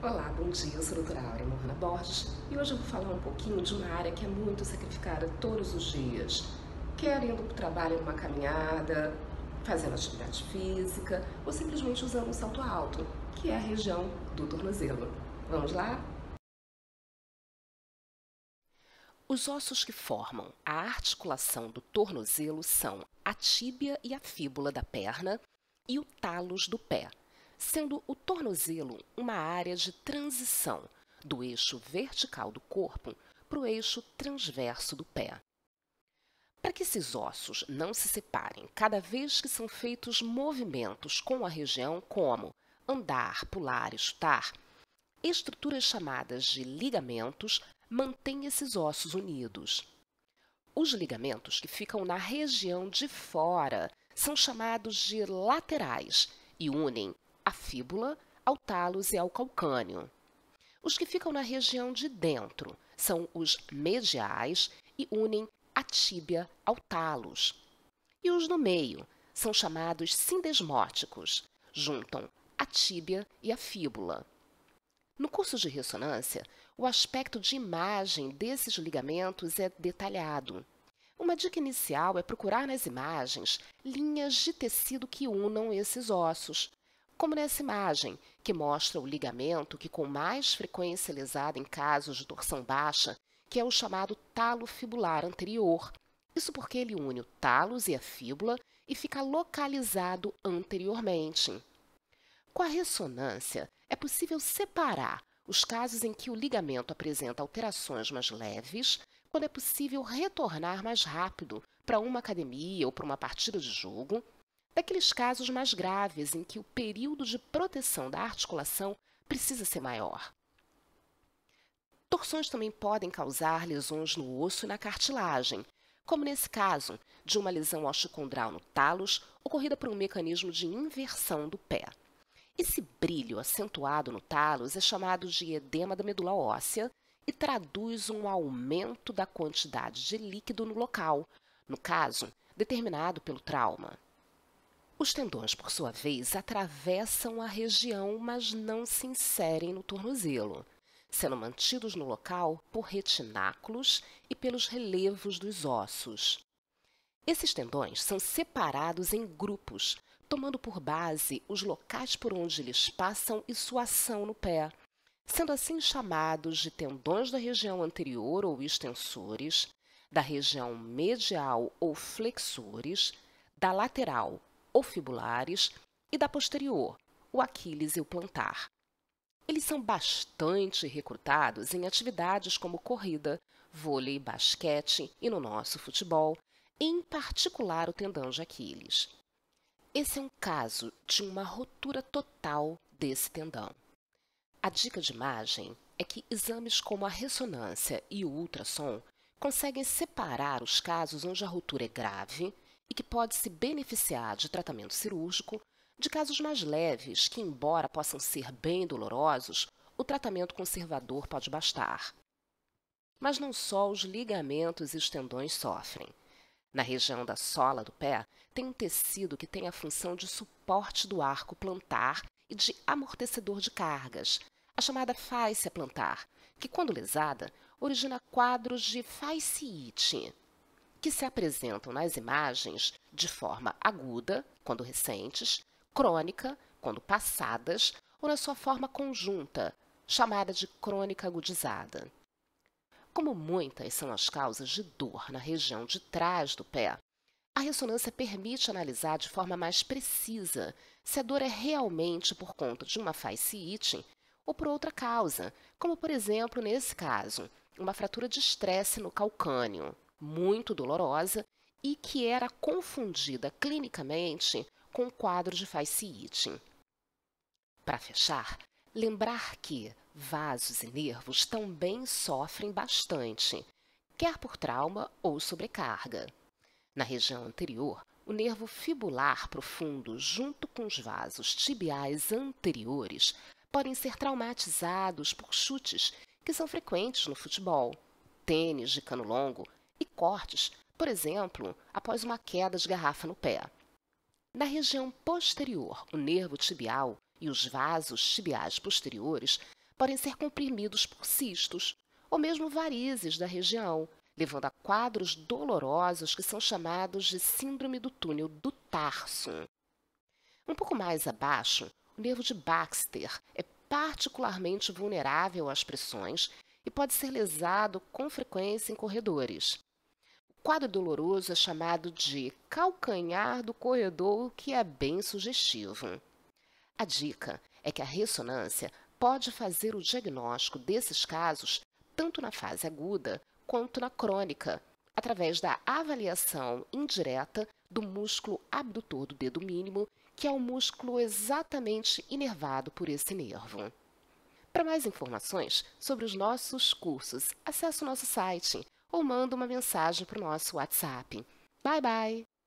Olá, bom dia. Eu sou a doutora Áurea Morrana Borges e hoje eu vou falar um pouquinho de uma área que é muito sacrificada todos os dias. Quer indo para o trabalho numa caminhada, fazendo atividade física ou simplesmente usando um salto alto, que é a região do tornozelo. Vamos lá? Os ossos que formam a articulação do tornozelo são a tíbia e a fíbula da perna e o tálus do pé, sendo o tornozelo uma área de transição do eixo vertical do corpo para o eixo transverso do pé. Para que esses ossos não se separem cada vez que são feitos movimentos com a região, como andar, pular e chutar, estruturas chamadas de ligamentos mantêm esses ossos unidos. Os ligamentos que ficam na região de fora são chamados de laterais e unem a fíbula ao tálus e ao calcâneo. Os que ficam na região de dentro são os mediais e unem a tíbia ao tálus. E os no meio são chamados sindesmóticos, juntam a tíbia e a fíbula. No curso de ressonância, o aspecto de imagem desses ligamentos é detalhado. Uma dica inicial é procurar nas imagens linhas de tecido que unam esses ossos, como nessa imagem, que mostra o ligamento que com mais frequência é lesado em casos de torção baixa, que é o chamado talo fibular anterior. Isso porque ele une o tálus e a fíbula e fica localizado anteriormente. Com a ressonância, é possível separar os casos em que o ligamento apresenta alterações mais leves, quando é possível retornar mais rápido para uma academia ou para uma partida de jogo, daqueles casos mais graves em que o período de proteção da articulação precisa ser maior. Torções também podem causar lesões no osso e na cartilagem, como nesse caso de uma lesão osteocondral no tálus ocorrida por um mecanismo de inversão do pé. Esse brilho acentuado no tálus é chamado de edema da medula óssea e traduz um aumento da quantidade de líquido no local, no caso, determinado pelo trauma. Os tendões, por sua vez, atravessam a região, mas não se inserem no tornozelo, sendo mantidos no local por retináculos e pelos relevos dos ossos. Esses tendões são separados em grupos, tomando por base os locais por onde eles passam e sua ação no pé, sendo assim chamados de tendões da região anterior ou extensores, da região medial ou flexores, da lateral ou fibulares e da posterior, o Aquiles e o plantar. Eles são bastante recrutados em atividades como corrida, vôlei, basquete e no nosso futebol, em particular o tendão de Aquiles. Esse é um caso de uma rotura total desse tendão. A dica de imagem é que exames como a ressonância e o ultrassom conseguem separar os casos onde a rotura é grave e que pode se beneficiar de tratamento cirúrgico, de casos mais leves que, embora possam ser bem dolorosos, o tratamento conservador pode bastar. Mas não só os ligamentos e os tendões sofrem. Na região da sola do pé, tem um tecido que tem a função de suporte do arco plantar e de amortecedor de cargas, a chamada fáscia plantar, que, quando lesada, origina quadros de fasciite, que se apresentam nas imagens de forma aguda, quando recentes, crônica, quando passadas, ou na sua forma conjunta, chamada de crônica agudizada. Como muitas são as causas de dor na região de trás do pé, a ressonância permite analisar de forma mais precisa se a dor é realmente por conta de uma fasciite ou por outra causa, como, por exemplo, nesse caso, uma fratura de estresse no calcâneo, muito dolorosa e que era confundida clinicamente com um quadro de fasciite. Para fechar, lembrar que vasos e nervos também sofrem bastante, quer por trauma ou sobrecarga. Na região anterior, o nervo fibular profundo, junto com os vasos tibiais anteriores, podem ser traumatizados por chutes que são frequentes no futebol, tênis de cano longo e cortes, por exemplo, após uma queda de garrafa no pé. Na região posterior, o nervo tibial e os vasos tibiais posteriores podem ser comprimidos por cistos ou mesmo varizes da região, levando a quadros dolorosos que são chamados de síndrome do túnel do tarso. Um pouco mais abaixo, o nervo de Baxter é particularmente vulnerável às pressões e pode ser lesado com frequência em corredores. O quadro doloroso é chamado de calcanhar do corredor, o que é bem sugestivo. A dica é que a ressonância pode fazer o diagnóstico desses casos tanto na fase aguda quanto na crônica, através da avaliação indireta do músculo abdutor do dedo mínimo, que é o músculo exatamente inervado por esse nervo. Para mais informações sobre os nossos cursos, acesse o nosso site ou manda uma mensagem para o nosso WhatsApp. Bye, bye!